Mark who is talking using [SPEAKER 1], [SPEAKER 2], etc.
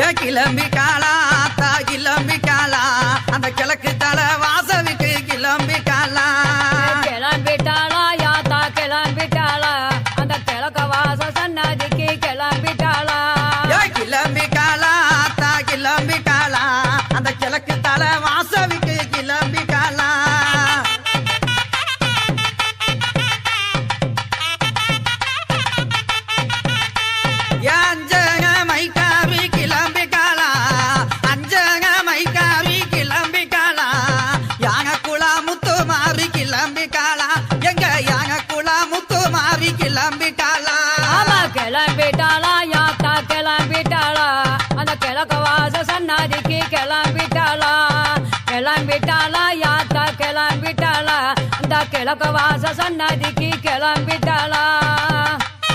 [SPEAKER 1] கிளம்பிக்காளா ஆத்தா கிளம்பிக்காளா அந்த கிழக்கு தலை வாசலுக்கு கிளம்பிக்காளா
[SPEAKER 2] கிளம்பிட்டாளா யாத்தா கிளம்பிட்டாளா அந்த கிழக்க வாச சன்னதிக்கு கிளம்பிட்டாளா
[SPEAKER 1] கிளம்பிக்காளா ஆத்தா கிளம்பிக்காளா அந்த கிழக்கு தலை வாசலுக்கு கிளம்பிக்காளா அஞ்சக மைக்காவி கிளம்பிக்காளா அஞ்சக மைக்காவி கிளம்பிக்காளா யாக குளா முத்து மாறி கிளம்பிக்காளா எங்க யாக குளா முத்து மாறி கிளம்பிக்காளா
[SPEAKER 2] ஆமா கிளம்பிட்டாளா யாத்தா கிளம்பிட்டாளா அந்த கிழக்க வாச சன்னதிக்கு கிளம்பிட்டாளா கிளம்பிட்டாளா யாத்தா கிளம்பிட்டாளா அந்த கிழக்க வாச சன்னதிக்கு கிளம்பிட்டாளா